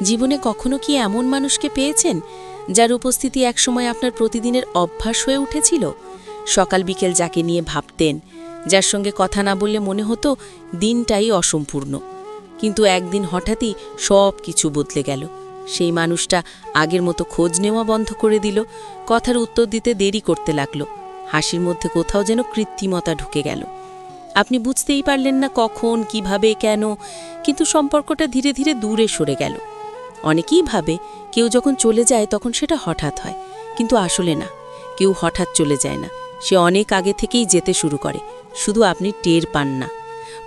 জীবনে কখনো কি এমন মানুষকে পেয়েছেন যার উপস্থিতি একসময় আপনার প্রতিদিনের অভ্যাস হয়ে উঠেছিল? সকাল বিকেল যাকে নিয়ে ভাবতেন, যার সঙ্গে কথা না বললে মনে হতো দিনটাই অসম্পূর্ণ, কিন্তু একদিন হঠাৎই সব কিছু বদলে গেল। সেই মানুষটা আগের মতো খোঁজ নেওয়া বন্ধ করে দিল, কথার উত্তর দিতে দেরি করতে লাগল, হাসির মধ্যে কোথাও যেন কৃত্রিমতা ঢুকে গেল। আপনি বুঝতেই পারলেন না কখন, কিভাবে, কেন, কিন্তু সম্পর্কটা ধীরে ধীরে দূরে সরে গেল। অনেকেই ভাবে কেউ যখন চলে যায় তখন সেটা হঠাৎ হয়, কিন্তু আসলে না, কেউ হঠাৎ চলে যায় না, সে অনেক আগে থেকেই যেতে শুরু করে, শুধু আপনি টের পান না।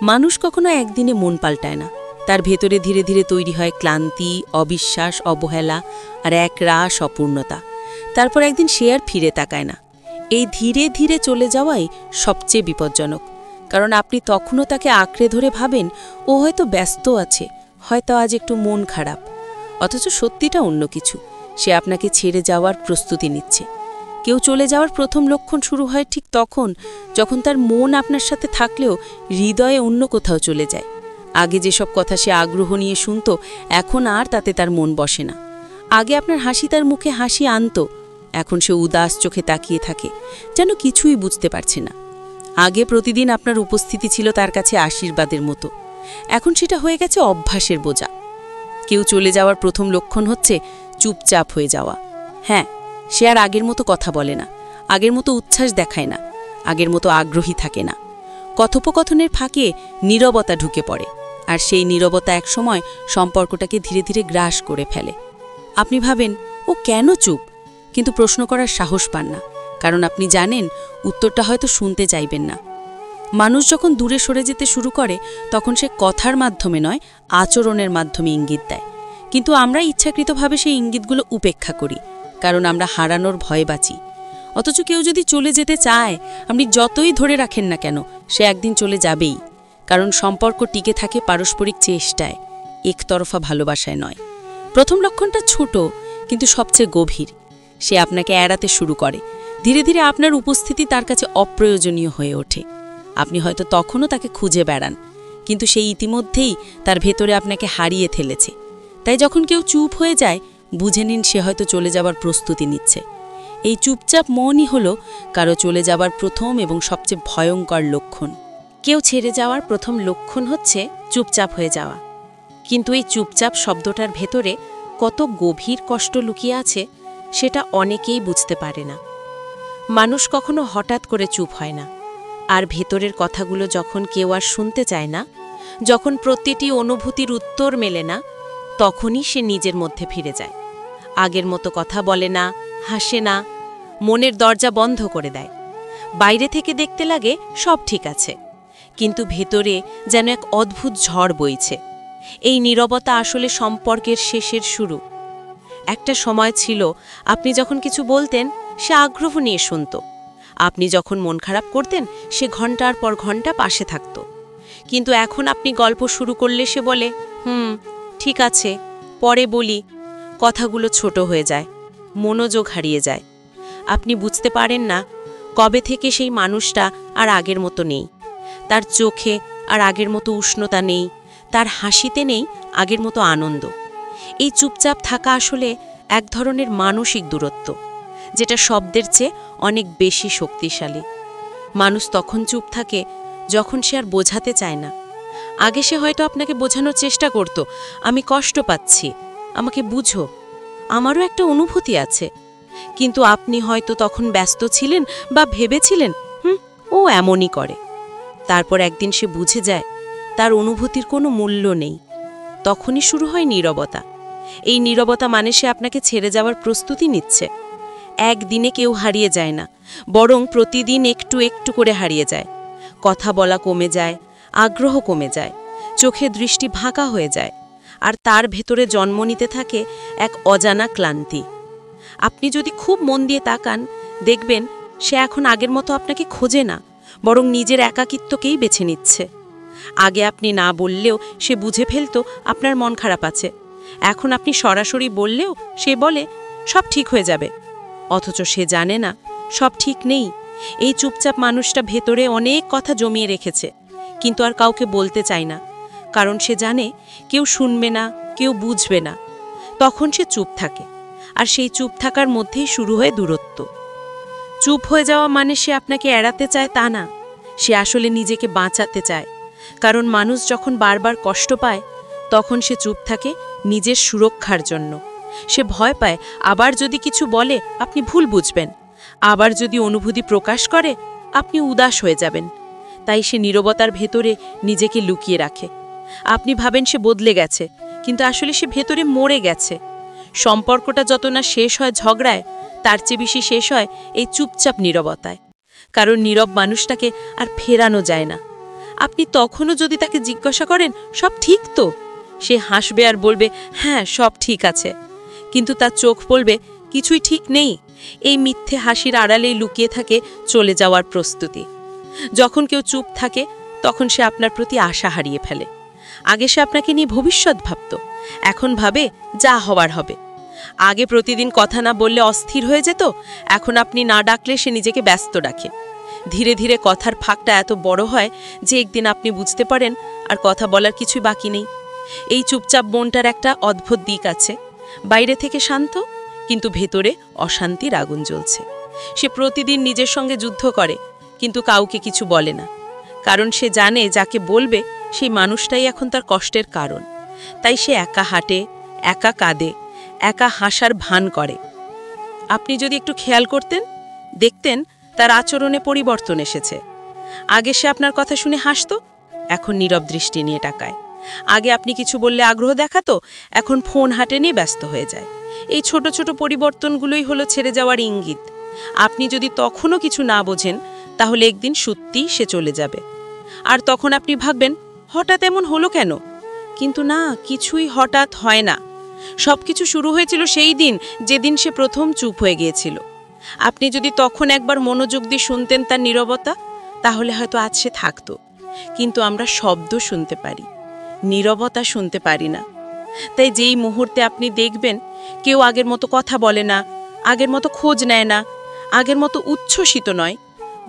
মানুষ কখনো একদিনে মন পাল্টায় না, তার ভেতরে ধীরে ধীরে তৈরি হয় ক্লান্তি, অবিশ্বাস, অবহেলা আর এক রাস অপূর্ণতা। তারপর একদিন সে আর ফিরে তাকায় না। এই ধীরে ধীরে চলে যাওয়াই সবচেয়ে বিপজ্জনক, কারণ আপনি তখনও তাকে আঁকড়ে ধরে ভাবেন ও হয়তো ব্যস্ত আছে, হয়তো আজ একটু মন খারাপ, অথচ সত্যিটা অন্য কিছু। সে আপনাকে ছেড়ে যাওয়ার প্রস্তুতি নিচ্ছে। কেউ চলে যাওয়ার প্রথম লক্ষণ শুরু হয় ঠিক তখন, যখন তার মন আপনার সাথে থাকলেও হৃদয়ে অন্য কোথাও চলে যায়। আগে যেসব কথা সে আগ্রহ নিয়ে শুনত, এখন আর তাতে তার মন বসে না। আগে আপনার হাসি তার মুখে হাসি আনত, এখন সে উদাস চোখে তাকিয়ে থাকে, যেন কিছুই বুঝতে পারছে না। আগে প্রতিদিন আপনার উপস্থিতি ছিল তার কাছে আশীর্বাদের মতো, এখন সেটা হয়ে গেছে অভ্যাসের বোঝা। কেউ চলে যাওয়ার প্রথম লক্ষণ হচ্ছে চুপচাপ হয়ে যাওয়া। হ্যাঁ, সে আর আগের মতো কথা বলে না, আগের মতো উচ্ছ্বাস দেখায় না, আগের মতো আগ্রহী থাকে না। কথোপকথনের ফাঁকে নীরবতা ঢুকে পড়ে, আর সেই নীরবতা একসময় সম্পর্কটাকে ধীরে ধীরে গ্রাস করে ফেলে। আপনি ভাবেন ও কেন চুপ, কিন্তু প্রশ্ন করার সাহস পান না, কারণ আপনি জানেন উত্তরটা হয়তো শুনতে চাইবেন না। মানুষ যখন দূরে সরে যেতে শুরু করে তখন সে কথার মাধ্যমে নয়, আচরণের মাধ্যমে ইঙ্গিত দেয়, কিন্তু আমরা ইচ্ছাকৃতভাবে সেই ইঙ্গিতগুলো উপেক্ষা করি, কারণ আমরা হারানোর ভয়ে বাঁচি। অথচ কেউ যদি চলে যেতে চায়, আপনি যতই ধরে রাখেন না কেন, সে একদিন চলে যাবেই, কারণ সম্পর্ক টিকে থাকে পারস্পরিক চেষ্টায়, একতরফা ভালোবাসায় নয়। প্রথম লক্ষণটা ছোট, কিন্তু সবচেয়ে গভীর। সে আপনাকে এড়াতে শুরু করে, ধীরে ধীরে আপনার উপস্থিতি তার কাছে অপ্রয়োজনীয় হয়ে ওঠে। আপনি হয়তো তখনও তাকে খুঁজে বেড়ান, কিন্তু সেই ইতিমধ্যেই তার ভেতরে আপনাকে হারিয়ে ফেলেছে। তাই যখন কেউ চুপ হয়ে যায়, বুঝে নিন সে হয়তো চলে যাবার প্রস্তুতি নিচ্ছে। এই চুপচাপ মনই হলো কারো চলে যাবার প্রথম এবং সবচেয়ে ভয়ঙ্কর লক্ষণ। কেউ ছেড়ে যাওয়ার প্রথম লক্ষণ হচ্ছে চুপচাপ হয়ে যাওয়া, কিন্তু এই চুপচাপ শব্দটার ভেতরে কত গভীর কষ্ট লুকিয়ে আছে সেটা অনেকেই বুঝতে পারে না। মানুষ কখনো হঠাৎ করে চুপ হয় না, আর ভেতরের কথাগুলো যখন কেউ আর শুনতে চায় না, যখন প্রতিটি অনুভূতির উত্তর মেলে না, তখনই সে নিজের মধ্যে ফিরে যায়। আগের মতো কথা বলে না, হাসে না, মনের দরজা বন্ধ করে দেয়। বাইরে থেকে দেখতে লাগে সব ঠিক আছে, কিন্তু ভেতরে যেন এক অদ্ভুত ঝড় বইছে। এই নীরবতা আসলে সম্পর্কের শেষের শুরু। একটা সময় ছিল আপনি যখন কিছু বলতেন সে আগ্রহ নিয়ে শুনত, আপনি যখন মন খারাপ করতেন সে ঘন্টার পর ঘন্টা পাশে থাকত। কিন্তু এখন আপনি গল্প শুরু করলে সে বলে, ঠিক আছে, পরে বলি। কথাগুলো ছোট হয়ে যায়, মনোযোগ হারিয়ে যায়। আপনি বুঝতে পারেন না কবে থেকে সেই মানুষটা আর আগের মতো নেই। তার চোখে আর আগের মতো উষ্ণতা নেই, তার হাসিতে নেই আগের মতো আনন্দ। এই চুপচাপ থাকা আসলে এক ধরনের মানসিক দূরত্ব, যেটা শব্দের চেয়ে অনেক বেশি শক্তিশালী। মানুষ তখন চুপ থাকে যখন সে আর বোঝাতে চায় না। আগে সে হয়তো আপনাকে বোঝানোর চেষ্টা করত, আমি কষ্ট পাচ্ছি, আমাকে বুঝো, আমারও একটা অনুভূতি আছে। কিন্তু আপনি হয়তো তখন ব্যস্ত ছিলেন বা ভেবেছিলেন ও এমনই করে। তারপর একদিন সে বুঝে যায় তার অনুভূতির কোনো মূল্য নেই। তখনই শুরু হয় নীরবতা। এই নীরবতা মানে সে আপনাকে ছেড়ে যাওয়ার প্রস্তুতি নিচ্ছে। একদিনে কেউ হারিয়ে যায় না, বরং প্রতিদিন একটু একটু করে হারিয়ে যায়। কথা বলা কমে যায়, আগ্রহ কমে যায়, চোখে দৃষ্টি ভাঁকা হয়ে যায়, আর তার ভেতরে জন্ম নিতে থাকে এক অজানা ক্লান্তি। আপনি যদি খুব মন দিয়ে তাকান, দেখবেন সে এখন আগের মতো আপনাকে খোঁজে না, বরং নিজের একাকিত্বকেই বেছে নিচ্ছে। আগে আপনি না বললেও সে বুঝে ফেলত আপনার মন খারাপ আছে। এখন আপনি সরাসরি বললেও সে বলে সব ঠিক হয়ে যাবে, অথচ সে জানে না সব ঠিক নেই। এই চুপচাপ মানুষটা ভেতরে অনেক কথা জমিয়ে রেখেছে, কিন্তু আর কাউকে বলতে চায় না, কারণ সে জানে কেউ শুনবে না, কেউ বুঝবে না। তখন সে চুপ থাকে, আর সেই চুপ থাকার মধ্যেই শুরু হয় দূরত্ব। চুপ হয়ে যাওয়া মানে সে আপনাকে এড়াতে চায় তা না, সে আসলে নিজেকে বাঁচাতে চায়। কারণ মানুষ যখন বারবার কষ্ট পায় তখন সে চুপ থাকে নিজের সুরক্ষার জন্য। সে ভয় পায় আবার যদি কিছু বলে আপনি ভুল বুঝবেন, আবার যদি অনুভূতি প্রকাশ করে আপনি উদাস হয়ে যাবেন। তাই সে নীরবতার ভেতরে নিজেকে লুকিয়ে রাখে। আপনি ভাবেন সে বদলে গেছে, কিন্তু আসলে সে ভেতরে মরে গেছে। সম্পর্কটা যত না শেষ হয় ঝগড়ায়, তার চেয়ে বেশি শেষ হয় এই চুপচাপ নীরবতায়। কারণ নীরব মানুষটাকে আর ফেরানো যায় না। আপনি তখনও যদি তাকে জিজ্ঞাসা করেন সব ঠিক তো, সে হাসবে আর বলবে হ্যাঁ সব ঠিক আছে, কিন্তু তার চোখ বলবে কিছুই ঠিক নেই। এই মিথ্যে হাসির আড়ালেই লুকিয়ে থাকে চলে যাওয়ার প্রস্তুতি। যখন কেউ চুপ থাকে তখন সে আপনার প্রতি আশা হারিয়ে ফেলে। আগে সে আপনাকে নিয়ে ভবিষ্যৎ ভাবত, এখন ভাবে যা হওয়ার হবে। আগে প্রতিদিন কথা না বললে অস্থির হয়ে যেত, এখন আপনি না ডাকলে সে নিজেকে ব্যস্ত রাখে। ধীরে ধীরে কথার ফাঁকটা এত বড় হয় যে একদিন আপনি বুঝতে পারেন আর কথা বলার কিছুই বাকি নেই। এই চুপচাপ মনটার একটা অদ্ভুত দিক আছে। বাইরে থেকে শান্ত, কিন্তু ভেতরে অশান্তির আগুন জ্বলছে। সে প্রতিদিন নিজের সঙ্গে যুদ্ধ করে, কিন্তু কাউকে কিছু বলে না। কারণ সে জানে যাকে বলবে সেই মানুষটাই এখন তার কষ্টের কারণ। তাই সে একা হাঁটে, একা কাঁদে, একা হাসার ভান করে। আপনি যদি একটু খেয়াল করতেন, দেখতেন তার আচরণে পরিবর্তন এসেছে। আগে সে আপনার কথা শুনে হাসত, এখন নীরব দৃষ্টি নিয়ে তাকায়। আগে আপনি কিছু বললে আগ্রহ দেখাতো, এখন ফোন হাতে নিয়ে ব্যস্ত হয়ে যায়। এই ছোট ছোট পরিবর্তনগুলোই হলো ছেড়ে যাওয়ার ইঙ্গিত। আপনি যদি তখনও কিছু না বোঝেন তাহলে একদিন সত্যিই সে চলে যাবে। আর তখন আপনি ভাববেন হঠাৎ এমন হলো কেন? কিন্তু না, কিছুই হঠাৎ হয় না। সবকিছু শুরু হয়েছিল সেই দিন যেদিন সে প্রথম চুপ হয়ে গিয়েছিল। আপনি যদি তখন একবার মনোযোগ দিয়ে শুনতেন তার নীরবতা, তাহলে হয়তো আজ সে থাকতো। কিন্তু আমরা শব্দ শুনতে পারি, নীরবতা শুনতে পারি না। তাই যেই মুহূর্তে আপনি দেখবেন কেউ আগের মতো কথা বলে না, আগের মতো খোঁজ নেয় না, আগের মতো উচ্ছ্বসিত নয়,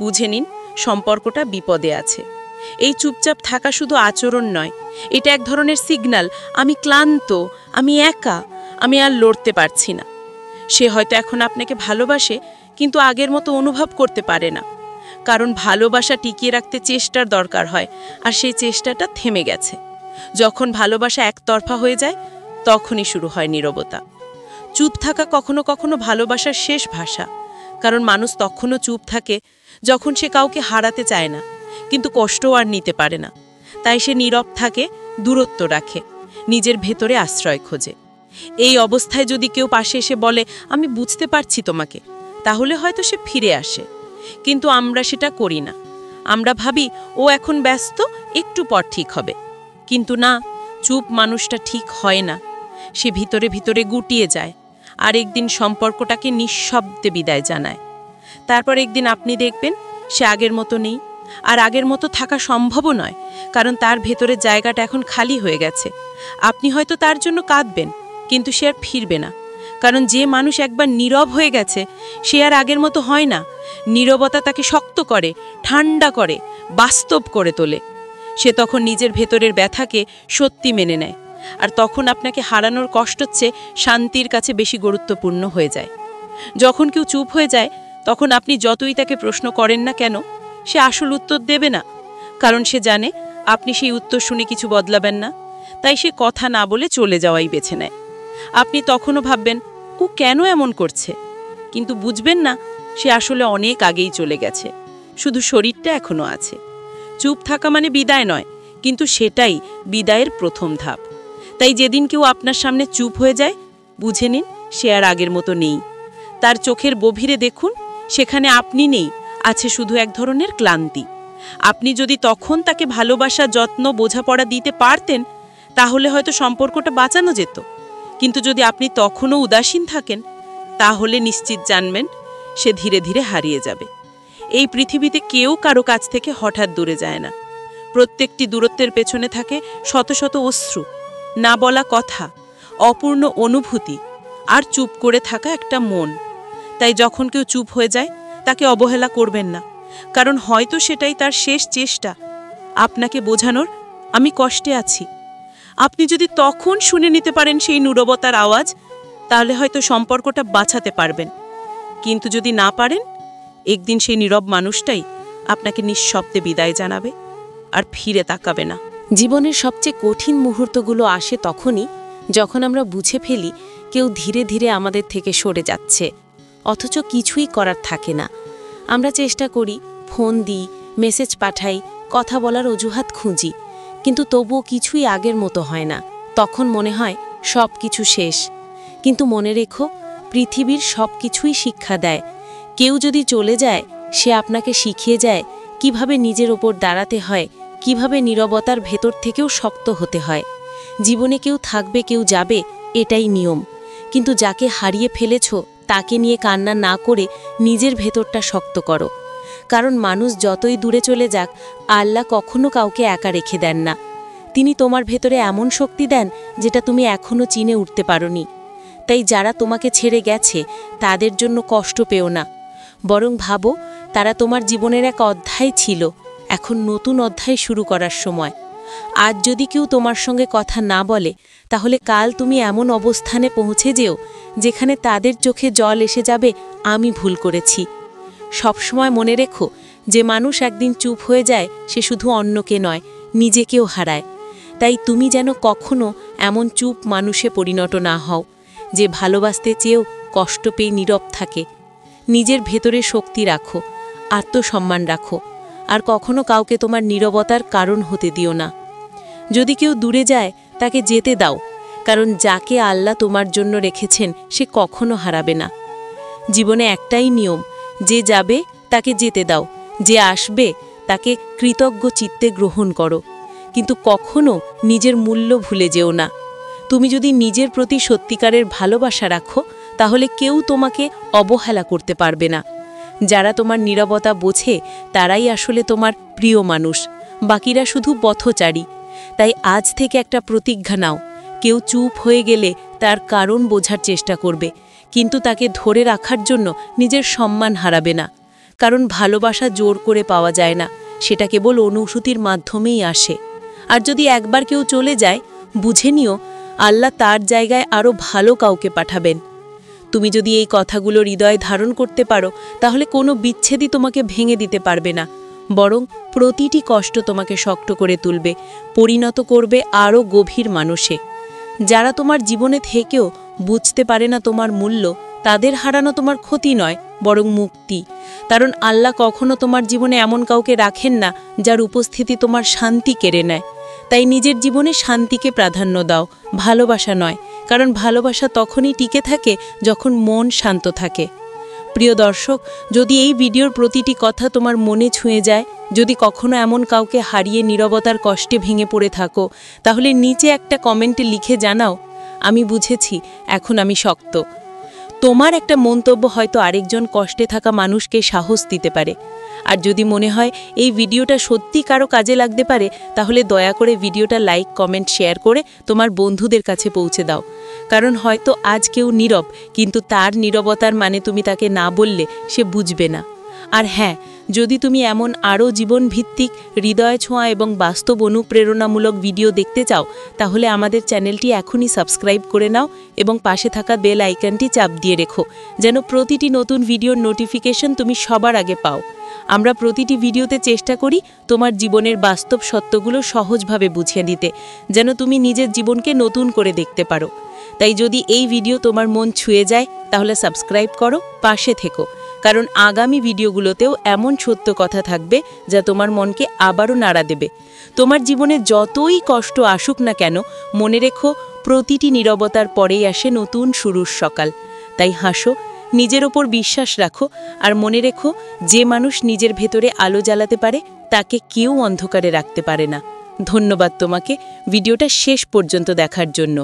বুঝে নিন সম্পর্কটা বিপদে আছে। এই চুপচাপ থাকা শুধু আচরণ নয়, এটা এক ধরনের সিগন্যাল, আমি ক্লান্ত, আমি একা, আমি আর লড়তে পারছি না। সে হয়তো এখন আপনাকে ভালোবাসে, কিন্তু আগের মতো অনুভব করতে পারে না। কারণ ভালোবাসা টিকিয়ে রাখতে চেষ্টার দরকার হয়, আর সেই চেষ্টাটা থেমে গেছে। যখন ভালোবাসা একতরফা হয়ে যায় তখনই শুরু হয় নীরবতা। চুপ থাকা কখনো কখনো ভালোবাসার শেষ ভাষা। কারণ মানুষ তখনও চুপ থাকে যখন সে কাউকে হারাতে চায় না, কিন্তু কষ্টও আর নিতে পারে না। তাই সে নীরব থাকে, দূরত্ব রাখে, নিজের ভেতরে আশ্রয় খোঁজে। এই অবস্থায় যদি কেউ পাশে এসে বলে আমি বুঝতে পারছি তোমাকে, তাহলে হয়তো সে ফিরে আসে। কিন্তু আমরা সেটা করি না। আমরা ভাবি ও এখন ব্যস্ত, একটু পর ঠিক হবে। কিন্তু না, চুপ মানুষটা ঠিক হয় না। সে ভিতরে ভিতরে গুটিয়ে যায়, আর একদিন সম্পর্কটাকে নিঃশব্দে বিদায় জানায়। তারপর একদিন আপনি দেখবেন সে আগের মতো নেই, আর আগের মতো থাকা সম্ভবও নয়। কারণ তার ভেতরের জায়গাটা এখন খালি হয়ে গেছে। আপনি হয়তো তার জন্য কাঁদবেন, কিন্তু সে আর ফিরবে না। কারণ যে মানুষ একবার নীরব হয়ে গেছে সে আর আগের মতো হয় না। নীরবতা তাকে শক্ত করে, ঠান্ডা করে, বাস্তব করে তোলে। সে তখন নিজের ভেতরের ব্যথাকে সত্যি মেনে নেয়, আর তখন আপনাকে হারানোর কষ্টের চেয়ে শান্তির কাছে বেশি গুরুত্বপূর্ণ হয়ে যায়। যখন কেউ চুপ হয়ে যায় তখন আপনি যতই তাকে প্রশ্ন করেন না কেন, সে আসল উত্তর দেবে না। কারণ সে জানে আপনি সেই উত্তর শুনে কিছু বদলাবেন না। তাই সে কথা না বলে চলে যাওয়াই বেছে নেয়। আপনি তখনও ভাববেন ও কেন এমন করছে, কিন্তু বুঝবেন না সে আসলে অনেক আগেই চলে গেছে, শুধু শরীরটা এখনো আছে। চুপ থাকা মানে বিদায় নয়, কিন্তু সেটাই বিদায়ের প্রথম ধাপ। তাই যেদিন কেউ আপনার সামনে চুপ হয়ে যায়, বুঝে নিন সে আর আগের মতো নেই। তার চোখের গভীরে দেখুন, সেখানে আপনি নেই, আছে শুধু এক ধরনের ক্লান্তি। আপনি যদি তখন তাকে ভালোবাসা, যত্ন, বোঝাপড়া দিতে পারতেন, তাহলে হয়তো সম্পর্কটা বাঁচানো যেত। কিন্তু যদি আপনি তখনও উদাসীন থাকেন, তাহলে নিশ্চিত জানবেন সে ধীরে ধীরে হারিয়ে যাবে। এই পৃথিবীতে কেউ কারো কাছ থেকে হঠাৎ দূরে যায় না। প্রত্যেকটি দূরত্বের পেছনে থাকে শত শত অশ্রু, না বলা কথা, অপূর্ণ অনুভূতি, আর চুপ করে থাকা একটা মন। তাই যখন কেউ চুপ হয়ে যায় তাকে অবহেলা করবেন না। কারণ হয়তো সেটাই তার শেষ চেষ্টা আপনাকে বোঝানোর, আমি কষ্টে আছি, আপনি যদি তখন শুনে নিতে পারেন সেই নীরবতার আওয়াজ, তাহলে হয়তো সম্পর্কটা বাঁচাতে পারবেন। কিন্তু যদি না পারেন, একদিন সেই নীরব মানুষটাই আপনাকে নিঃশব্দে বিদায় জানাবে আর ফিরে তাকাবে না। জীবনের সবচেয়ে কঠিন মুহূর্তগুলো আসে তখনই যখন আমরা বুঝে ফেলি কেউ ধীরে ধীরে আমাদের থেকে সরে যাচ্ছে, অথচ কিছুই করার থাকে না। আমরা চেষ্টা করি, ফোন দিই, মেসেজ পাঠাই, কথা বলার অজুহাত খুঁজি, কিন্তু তবুও কিছুই আগের মতো হয় না। তখন মনে হয় সব কিছু শেষ। কিন্তু মনে রেখো, পৃথিবীর সব কিছুই শিক্ষা দেয়। কেউ যদি চলে যায়, সে আপনাকে শিখিয়ে যায় কিভাবে নিজের ওপর দাঁড়াতে হয়, কিভাবে নীরবতার ভেতর থেকেও শক্ত হতে হয়। জীবনে কেউ থাকবে, কেউ যাবে, এটাই নিয়ম। কিন্তু যাকে হারিয়ে ফেলেছ তাকে নিয়ে কান্না না করে নিজের ভেতরটা শক্ত করো। কারণ মানুষ যতই দূরে চলে যাক, আল্লাহ কখনো কাউকে একা রেখে দেন না। তিনি তোমার ভেতরে এমন শক্তি দেন যেটা তুমি এখনও চিনে উঠতে পারোনি। তাই যারা তোমাকে ছেড়ে গেছে তাদের জন্য কষ্ট পেও না, বরং ভাবো তারা তোমার জীবনের এক অধ্যায় ছিল, এখন নতুন অধ্যায় শুরু করার সময়। আজ যদি কেউ তোমার সঙ্গে কথা না বলে, তাহলে কাল তুমি এমন অবস্থানে পৌঁছে যেও যেখানে তাদের চোখে জল এসে যাবে, আমি ভুল করেছি। সবসময় মনে রেখো, যে মানুষ একদিন চুপ হয়ে যায় সে শুধু অন্যকে নয়, নিজেকেও হারায়। তাই তুমি যেন কখনো এমন চুপ মানুষে পরিণত না হও, যে ভালোবাসতে চেয়েও কষ্ট পেয়ে নীরব থাকে। নিজের ভেতরে শক্তি রাখো, আত্মসম্মান রাখো, আর কখনো কাউকে তোমার নীরবতার কারণ হতে দিও না। যদি কেউ দূরে যায়, তাকে যেতে দাও, কারণ যাকে আল্লাহ তোমার জন্য রেখেছেন সে কখনো হারাবে না। জীবনে একটাই নিয়ম, যে যাবে তাকে যেতে দাও, যে আসবে তাকে কৃতজ্ঞ চিত্তে গ্রহণ করো, কিন্তু কখনো নিজের মূল্য ভুলে যেও না। তুমি যদি নিজের প্রতি সত্যিকারের ভালোবাসা রাখো, তাহলে কেউ তোমাকে অবহেলা করতে পারবে না। যারা তোমার নীরবতা বোঝে তারাই আসলে তোমার প্রিয় মানুষ, বাকিরা শুধু পথচারী। তাই আজ থেকে একটা প্রতিজ্ঞা নাও, কেউ চুপ হয়ে গেলে তার কারণ বোঝার চেষ্টা করবে, কিন্তু তাকে ধরে রাখার জন্য নিজের সম্মান হারাবে না। কারণ ভালোবাসা জোর করে পাওয়া যায় না, সেটা কেবল অনুভূতির মাধ্যমেই আসে। আর যদি একবার কেউ চলে যায়, বুঝে নিও আল্লাহ তার জায়গায় আরও ভালো কাউকে পাঠাবেন। তুমি যদি এই কথাগুলো হৃদয়ে ধারণ করতে পারো, তাহলে কোনো বিচ্ছেদই তোমাকে ভেঙে দিতে পারবে না, বরং প্রতিটি কষ্ট তোমাকে শক্ত করে তুলবে, পরিণত করবে আরও গভীর মানুষে। যারা তোমার জীবনে থেকেও বুঝতে পারে না তোমার মূল্য, তাদের হারানো তোমার ক্ষতি নয়, বরং মুক্তি। কারণ আল্লাহ কখনো তোমার জীবনে এমন কাউকে রাখেন না যার উপস্থিতি তোমার শান্তি কেড়ে নেয়। তাই নিজের জীবনে শান্তিকে প্রাধান্য দাও, ভালোবাসা নয়, কারণ ভালোবাসা তখনই টিকে থাকে যখন মন শান্ত থাকে। প্রিয় দর্শক, যদি এই ভিডিওর প্রতিটি কথা তোমার মনে ছুঁয়ে যায়, যদি কখনো এমন কাউকে হারিয়ে নীরবতার কষ্টে ভেঙে পড়ে থাকো, তাহলে নিচে একটা কমেন্টে লিখে জানাও, আমি বুঝেছি, এখন আমি শক্ত। তোমার একটা মন্তব্য হয়তো আরেকজন কষ্টে থাকা মানুষকে সাহস দিতে পারে। আর যদি মনে হয় এই ভিডিওটা সত্যি কারো কাজে লাগতে পারে, তাহলে দয়া করে ভিডিওটা লাইক, কমেন্ট, শেয়ার করে তোমার বন্ধুদের কাছে পৌঁছে দাও। কারণ হয়তো আজ কেউ নীরব, কিন্তু তার নীরবতার মানে তুমি তাকে না বললে সে বুঝবে না। আর হ্যাঁ, যদি তুমি এমন আরও জীবনভিত্তিক, হৃদয় ছোঁয়া এবং বাস্তব অনুপ্রেরণামূলক ভিডিও দেখতে চাও, তাহলে আমাদের চ্যানেলটি এখনই সাবস্ক্রাইব করে নাও এবং পাশে থাকা বেল আইকনটি চাপ দিয়ে রেখো, যেন প্রতিটি নতুন ভিডিওর নোটিফিকেশন তুমি সবার আগে পাও। আমরা প্রতিটি ভিডিওতে চেষ্টা করি তোমার জীবনের বাস্তব সত্যগুলো সহজভাবে বুঝিয়ে দিতে, যেন তুমি নিজের জীবনকে নতুন করে দেখতে পারো। তাই যদি এই ভিডিও তোমার মন ছুঁয়ে যায়, তাহলে সাবস্ক্রাইব করো, পাশে থেকো, কারণ আগামী ভিডিওগুলোতেও এমন সত্য কথা থাকবে যা তোমার মনকে আবারও নাড়া দেবে। তোমার জীবনে যতই কষ্ট আসুক না কেন, মনে রেখো প্রতিটি নীরবতার পরেই আসে নতুন শুরুর সকাল। তাই হাসো, নিজের ওপর বিশ্বাস রাখো, আর মনে রেখো যে মানুষ নিজের ভেতরে আলো জ্বালাতে পারে তাকে কেউ অন্ধকারে রাখতে পারে না। ধন্যবাদ তোমাকে ভিডিওটা শেষ পর্যন্ত দেখার জন্য।